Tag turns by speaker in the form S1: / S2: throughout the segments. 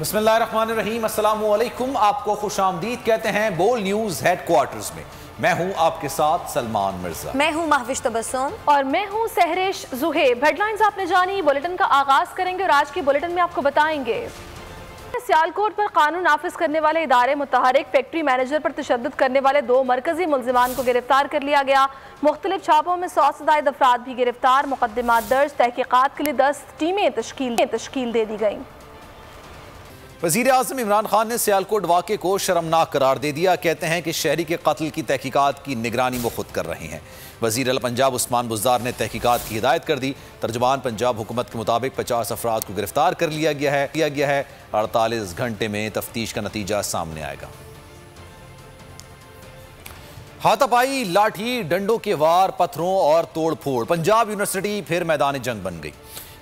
S1: बिस्मिल्लाहिर्रहमानिर्रहीम, अस्सलामु अलैकुम। आपको खुशामदीद कहते हैं बोल न्यूज़ हेडक्वार्टर्स में। मैं हूं आपके साथ सलमान मिर्जा।
S2: मैं हूं महविश तबस्सुम
S3: और मैं हूं सहरिश जुहेब। हेडलाइंस आपने जानी, बुलेटिन का आगाज करेंगे और आज की बुलेटिन में आपको बताएंगे सियालकोट पर कानून नाफिज करने वाले इदारे मुतहरिक फैक्ट्री मैनेजर पर तशद्दुद करने वाले 2 मरकजी मुल्जिमान को गिरफ्तार कर लिया गया। मुख्तलिफ छापों में 100 से ज़ायद अफराद भी गिरफ्तार। मुकदमात दर्ज, तहकीकात के लिए 10 टीमें तश्कील दे दी गई।
S1: वज़ीर आज़म इमरान खान ने सियालकोट वाक़े को शर्मनाक करार दे दिया। कहते हैं कि शहरी के कत्ल की तहकीकात की निगरानी वो खुद कर रहे हैं। वज़ीर अल पंजाब उस्मान बुज़दार ने तहकीकात की हिदायत कर दी। तर्जुमान पंजाब हुकूमत के मुताबिक 50 अफराद को गिरफ्तार कर लिया गया है। 48 घंटे में तफ्तीश का नतीजा सामने आएगा। हाथापाई, लाठी डंडों के वार, पत्थरों और तोड़ फोड़, पंजाब यूनिवर्सिटी फिर मैदान जंग बन गई।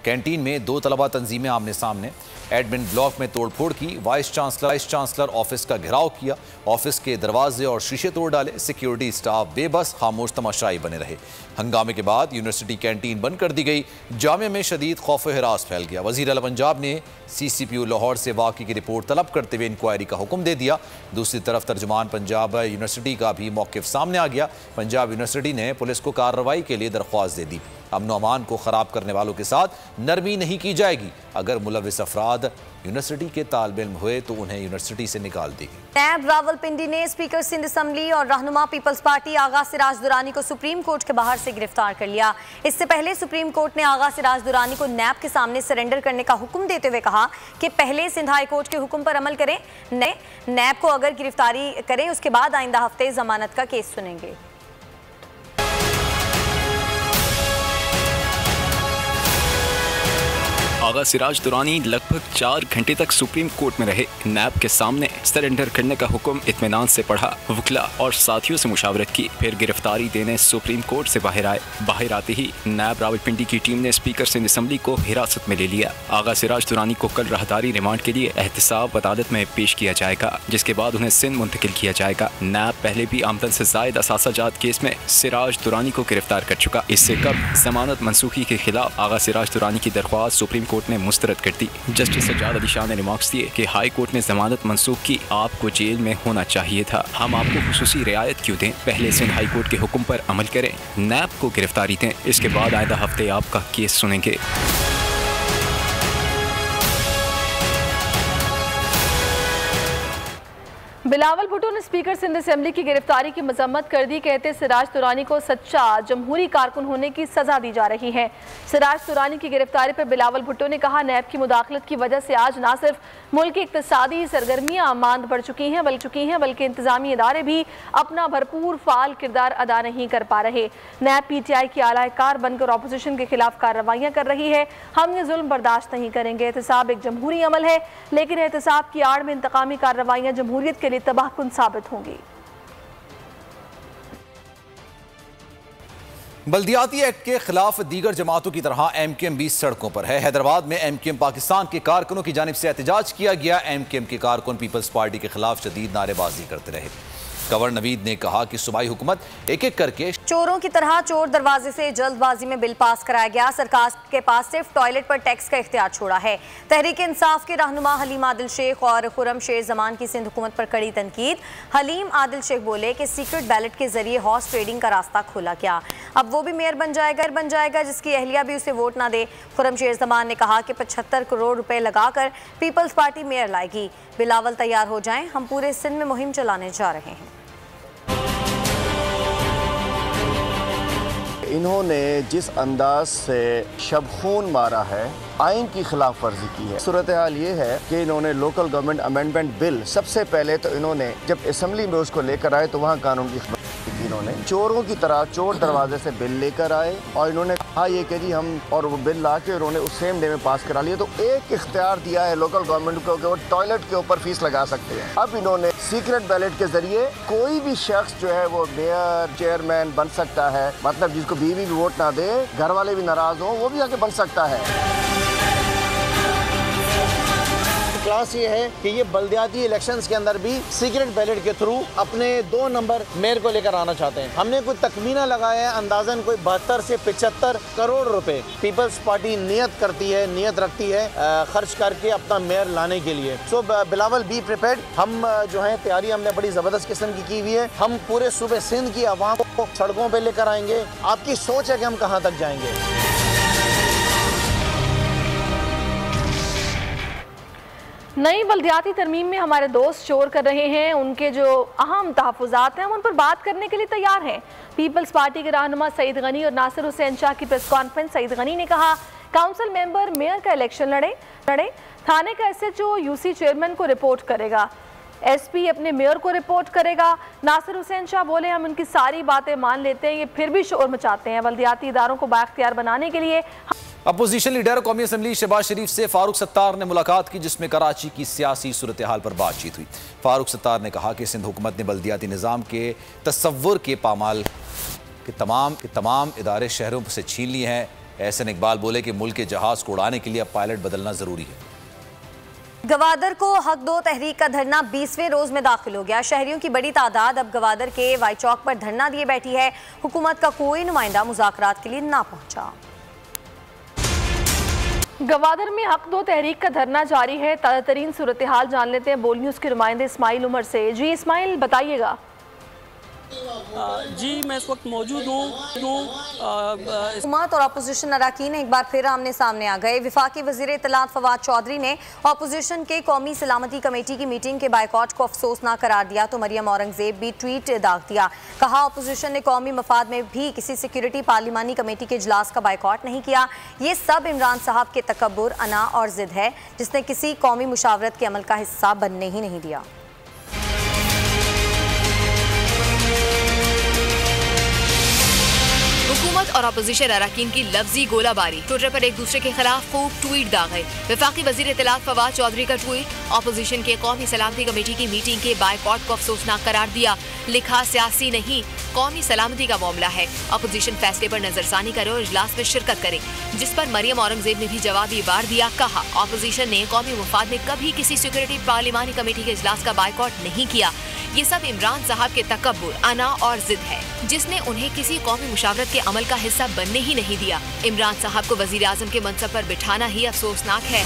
S1: कैंटीन में 2 तलबा तंजीमें आमने सामने। एडमिन ब्लॉक में तोड़फोड़ की। वाइस चांसलर ऑफिस का घेराव किया। ऑफिस के दरवाजे और शीशे तोड़ डाले। सिक्योरिटी स्टाफ बेबस खामोश तमाशाई बने रहे। हंगामे के बाद यूनिवर्सिटी कैंटीन बंद कर दी गई। जामिया में शदीद खौफ हिरास फैल गया। वज़ीर आला पंजाब ने CCPU लाहौर से वाक़े की रिपोर्ट तलब करते हुए इंक्वायरी का हुक्म दे दिया। दूसरी तरफ तर्जुमान पंजाब यूनिवर्सिटी का भी मौक़िफ़ सामने आ गया। पंजाब यूनिवर्सिटी ने पुलिस को कार्रवाई के लिए दरख्वास्त दे दी। अमन अमान को ख़राब करने वालों के साथ नरमी नहीं की जाएगी। अगर मुलविस अफराद यूनिवर्सिटी के तालिब इल्म हुए तो उन्हें यूनिवर्सिटी से निकाल देगी।
S2: नैब रावलपिंडी ने स्पीकर सिंध असम्बली और रहनुमा पीपल्स पार्टी आगा सिराज दुरानी को सुप्रीम कोर्ट के बाहर से गिरफ्तार कर लिया। इससे पहले सुप्रीम कोर्ट ने आगा सिराज दुरानी को नैब के सामने सरेंडर करने का हुक्म देते हुए कहा कि पहले सिंध हाई कोर्ट के हुक्म पर अमल करें। नैब को अगर गिरफ्तारी करें उसके बाद आइंदा हफ्ते जमानत का केस सुनेंगे।
S4: आगा सिराज दुरानी लगभग 4 घंटे तक सुप्रीम कोर्ट में रहे। नैब के सामने सरेंडर करने का हुक्म इत्मीनान से पढ़ा, वकला और साथियों से मुशावरत की, फिर गिरफ्तारी देने सुप्रीम कोर्ट से बाहर आए। बाहर आते ही नैब रावलपिंडी की टीम ने स्पीकर सिंध असम्बली को हिरासत में ले लिया। आगा सिराज दुरानी को कल राहदारी रिमांड के लिए एहतसाब अदालत में पेश किया जाएगा, जिसके बाद उन्हें सिंध मुंतकिल किया जाएगा। नैब पहले भी आमदन से जायद असासाजात केस में सिराज दुरानी को गिरफ्तार कर चुका। इससे कब जमानत मनसूखी के खिलाफ आगा सिराज दुरानी की दरख्वास्त सुप्रीम कोर्ट ने मुस्तरद कर दी। जस्टिस सज्जाद अली शाह ने रिमार्क्स दिए कि हाई कोर्ट ने जमानत मनसूख की, आपको जेल में होना चाहिए था, हम आपको खुसूसी रियायत क्यों दें? पहले सिंध हाई कोर्ट के हुक्म पर अमल करें, नैब को गिरफ्तारी दें, इसके बाद आइंदा हफ्ते आपका केस सुनेंगे।
S3: बिलावल भुट्टो ने स्पीकर सिंध असम्बली की गिरफ्तारी की मजम्मत कर दी। कहते सिराज दुरानी को सच्चा जमहूरी कारकुन होने की सजा दी जा रही है। सिराज दुरानी की गिरफ्तारी पर बिलावल भुट्टो ने कहा, नैब की मुदाखलत की वजह से आज न सिर्फ मुल्क की इक्तिसादी सरगर्मियाँ मांद बढ़ चुकी हैं बल्कि इंतजामी इदारे भी अपना भरपूर फाल किरदार अदा नहीं कर पा रहे। नैब PTI की आलाकार बनकर अपोजिशन के खिलाफ कार्रवाइयाँ कर रही है। हम ये जुल्म बर्दाश्त नहीं करेंगे। एहतसाब एक जमहूरी अमल है, लेकिन एहतसाब की आड़ में इंतकामी कार्रवाइयाँ जमहूरियत के लिए तबाहकुन साबित होंगी।
S1: बल्दियाती एक्ट के खिलाफ दीगर जमातों की तरह MKM भी सड़कों पर है। हैदराबाद में MKM पाकिस्तान के कारकुनों की जानिब से एहतजाज किया गया। MKM के कारकुन पीपल्स पार्टी के खिलाफ शदीद नारेबाजी करते रहे। गवर्नर नवीद ने कहा कि सूबाई हुकूमत एक एक करके
S2: चोरों की तरह चोर दरवाजे से जल्दबाजी में बिल पास कराया गया। सरकार के पास सिर्फ टॉयलेट पर टैक्स का इख्तियार छोड़ा है। तहरीक इंसाफ के रहनुमा हलीम आदिल शेख और खुरम शेर जमान की सिंध हुकूमत पर कड़ी तनकीद। हलीम आदिल शेख बोले कि सीक्रेट बैलेट के जरिए हॉर्स ट्रेडिंग का रास्ता खोला गया, अब वो भी मेयर बन जाएगा जिसकी अहलिया भी उसे वोट ना दे। खुरम शेर जमान ने कहा कि 75 करोड़ रुपए लगाकर पीपल्स पार्टी मेयर लाएगी। बिलावल तैयार हो जाएं, हम पूरे सिंध में मुहिम चलाने जा रहे हैं।
S5: इन्होंने जिस अंदाज से शबखून मारा है, आइन की खिलाफ वर्जी की है। सूरत हाल ये है कि इन्होंने लोकल गवर्नमेंट अमेंडमेंट बिल सबसे पहले तो इन्होंने जब असम्बली में उसको लेकर आए तो वहाँ कानून की इन्होंने चोरों की तरह चोर दरवाजे से बिल लेकर आए और इन्होंने कहा ये कि जी हम, और वो बिल ला के उन्होंने उस सेम डे में पास करा लिया। तो एक इख्तियार दिया है लोकल गवर्नमेंट को कि वो टॉयलेट के ऊपर फीस लगा सकते हैं। अब इन्होंने सीक्रेट बैलेट के जरिए कोई भी शख्स जो है वो मेयर चेयरमैन बन सकता है, मतलब जिसको बीवी भी वोट ना दे, घर वाले भी नाराज हों, वो भी आके बन सकता है। क्लास ये है कि ये बल्दियाती इलेक्शंस के अंदर भी सीक्रेट बैलेट के थ्रू अपने 2 नंबर मेयर को लेकर आना चाहते हैं। हमने कोई तखमीना लगाया है, अंदाजन कोई 72 से 75 करोड़ रुपए पीपल्स पार्टी नियत रखती है खर्च करके अपना मेयर लाने के लिए। सो बिलावल बी प्रिपेयर्ड। हम जो है तैयारी हमने बड़ी जबरदस्त किस्म की हुई है। हम पूरे सूबे सिंध की आवाम को सड़कों पे लेकर आएंगे। आपकी सोच है कि हम कहां तक जाएंगे।
S3: नई बल्दियाती तरमीम में हमारे दोस्त शोर कर रहे हैं, उनके जो अहम तहफ़्फ़ुज़ात हैं हम उन पर बात करने के लिए तैयार हैं। पीपल्स पार्टी के रहनुमा सईद गनी और नासिर हुसैन शाह की प्रेस कॉन्फ्रेंस। सईद गनी ने कहा काउंसिल मेंबर मेयर का इलेक्शन लड़े, थाने का SHO UC चेयरमैन को रिपोर्ट करेगा, SP अपने मेयर को रिपोर्ट करेगा। नासिर हुसैन शाह बोले हम उनकी सारी बातें मान लेते हैं, ये फिर भी शोर मचाते हैं। बल्दियाती इदारों को बाख्तियार बनाने के लिए
S1: अपोजिशन लीडर कौमी असम्बली शहबाज शरीफ से फारूक सत्तार ने मुलाकात की, जिसमें कराची की सियासी सूरत हाल पर बातचीत हुई। फारूक सत्तार ने कहा कि सिंध हुकूमत ने बल्दियाती निज़ाम के तसव्वुर के पामाल के तमाम इदारे शहरों से छीन लिए हैं। एहसन इकबाल बोले कि मुल्क के जहाज को उड़ाने के लिए अब पायलट बदलना जरूरी है।
S2: गवादर को हक दो तहरीक का धरना 20वें रोज में दाखिल हो गया। शहरियों की बड़ी तादाद अब गवादर के वाई चौक पर धरना दिए बैठी है। हुकूमत का कोई नुमाइंदा मुज़ाकरात के लिए ना पहुंचा।
S3: गवादर में हक दो तहरीक का धरना जारी है। ताज़ा तरीन सूरत हाल जान लेते हैं बोल न्यूज़ के नुमाइंदे इस्माइल उमर से। जी इस्माइल बताइएगा।
S6: जी मैं इस वक्त मौजूद हूँ।
S2: हुकूमत और अपोजिशन अरकान एक बार फिर आमने सामने आ गए। वफाकी वज़ीर इत्तलात फवाद चौधरी ने अपोजिशन के कौमी सलामती कमेटी की मीटिंग के बायकॉट को अफसोसनाक करार दिया तो मरियम औरंगजेब भी ट्वीट दाग दिया। कहा अपोजिशन ने कौमी मफाद में भी किसी सिक्योरिटी पार्लिमानी कमेटी के इजलास का बायकॉट नहीं किया। ये सब इमरान साहब के तकब्बुर, अना और जिद है, जिसने किसी कौमी मुशावरत के अमल का हिस्सा बनने ही नहीं दिया।
S7: हुकूमत और अपोजिशन अरकान की लफ्जी गोलाबारी। ट्विटर पर एक दूसरे के खिलाफ खूब ट्वीट दागे। वफाकी वजीर इत्तलात फवाद चौधरी का ट्वीट, अपोजिशन के कौमी सलामती कमेटी की मीटिंग के बायकॉट को अफसोसनाक करार दिया। लिखा सियासी नहीं कौमी सलामती का मामला है, अपोजिशन फैसले पर नजरसानी करे और इजलास में शिरकत करे। जिस पर मरियम औरंगजेब ने भी जवाबी वार दिया। कहा अपोजिशन ने कौमी मफाद में कभी किसी सिक्योरिटी पार्लिमानी कमेटी के इजलास का बायकॉट नहीं किया। ये सब इमरान साहब के तकब्बुर, अना और जिद है, जिसने उन्हें किसी कौमी मुशावरत के अमल का हिस्सा बनने ही नहीं दिया। इमरान साहब को वजीर आजम के मनसब पर बिठाना ही अफसोसनाक है।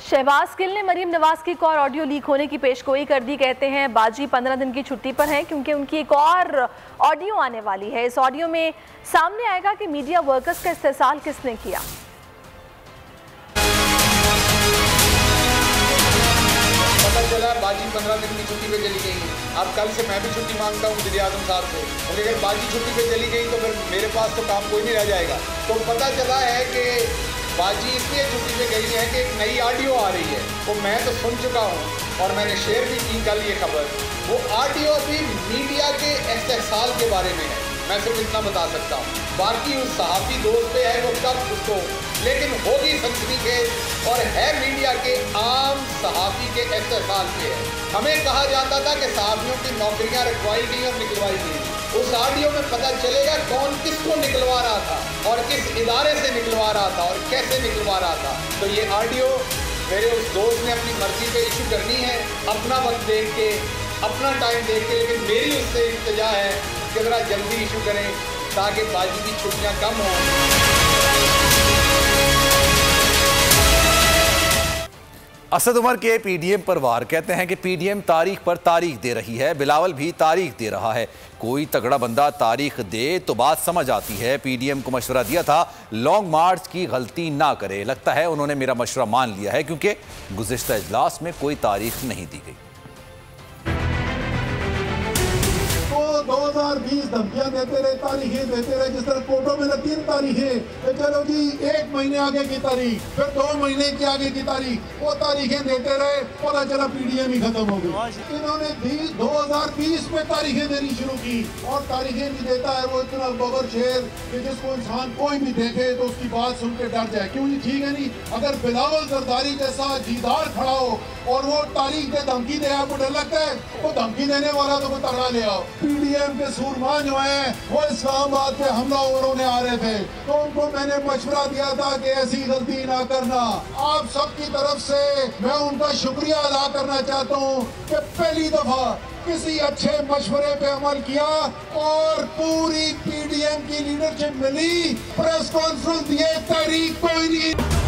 S3: शहबाज गिल ने मरीम नवाज की एक और ऑडियो लीक होने की पेशगोई कर दी। कहते हैं बाजी 15 दिन की छुट्टी पर हैं क्योंकि उनकी एक और ऑडियो आने वाली है। इस ऑडियो में सामने आएगा कि मीडिया वर्कर्स का इस्तेसाल किसने किया।
S8: पता चला बाजी 15 दिन की छुट्टी पे चली गई। अब कल से मैं भी छुट्टी मांगता हूँ वज़ीर आज़म साहब से, क्योंकि अगर बाजी छुट्टी पे चली गई तो फिर मेरे पास तो काम कोई नहीं रह जाएगा। तो पता चला है कि बाजी इसलिए छुट्टी पे गई है कि एक नई ऑडियो आ रही है, वो मैं तो सुन चुका हूँ और मैंने शेयर भी की कल ये खबर। वो ऑडियो भी मीडिया के इस्तेहसाल के बारे में है। मैं सिर्फ इतना बता सकता हूँ, बाकी उस सहाफ़ी दोस्त पे है वो कब उसको, लेकिन होगी सनसनीखेज और है मीडिया के आम सहाफ़ी के इस्तेहसाल पे है। हमें कहा जाता था कि सहाफ़ियों की नौकरियाँ रखवाई गई और निकलवाई गई। उस ऑडियो में पता चलेगा कौन किसको निकलवा रहा था और किस इदारे से निकलवा रहा था और कैसे निकलवा रहा था। तो ये ऑडियो मेरे उस दोस्त ने अपनी मर्जी पे इशू करनी है, अपना वक्त देख के, अपना टाइम देख के, लेकिन मेरी उससे इल्तिजा है कि ज़रा जल्दी इशू करें ताकि बाजी की छुट्टियाँ कम हों।
S1: असद उमर के पीडीएम पर वार। कहते हैं कि पीडीएम तारीख पर तारीख दे रही है, बिलावल भी तारीख दे रहा है। कोई तगड़ा बंदा तारीख दे तो बात समझ आती है। पीडीएम को मशवरा दिया था लॉन्ग मार्च की गलती ना करे। लगता है उन्होंने मेरा मशवरा मान लिया है क्योंकि गुज़िश्ता इजलास में कोई तारीख नहीं दी गई।
S9: 2020 धमकियां देते रहे, तारीखें देते रहे, जिस तरह कोर्टों में 3 तारीखें, तो चलो जी 1 महीने आगे की तारीख, फिर 2 महीने के आगे की तारीख, वो तारीखें देते रहे, पता चला पीडीएम ही खत्म हो गई। इन्होंने 2020 में तारीखें देनी शुरू की और तारीखें भी देता है वो इतना बगर शेर कि जिसको इंसान कोई भी देखे तो उसकी बात सुन के डर जाए। क्यों जी ठीक है नहीं, अगर बिलावल जरदारी जैसा दीदार खड़ा हो और वो तारीख दे धमकी दे, आपको डर लगता है? वो धमकी देने वाला तो वो तगड़ा ले आओ। पीडीएम के सूरमा जो है वो इस्लामाबाद पे हमलावरों ने आ रहे थे, तो उनको मैंने मशवरा दिया था कि ऐसी गलती ना करना। आप सबकी तरफ से मैं उनका शुक्रिया अदा करना चाहता हूँ कि पहली दफा किसी अच्छे मशवरे पे अमल किया और पूरी PDM की लीडरशिप मिली, प्रेस कॉन्फ्रेंस दिए, तहरीक कोई नहीं।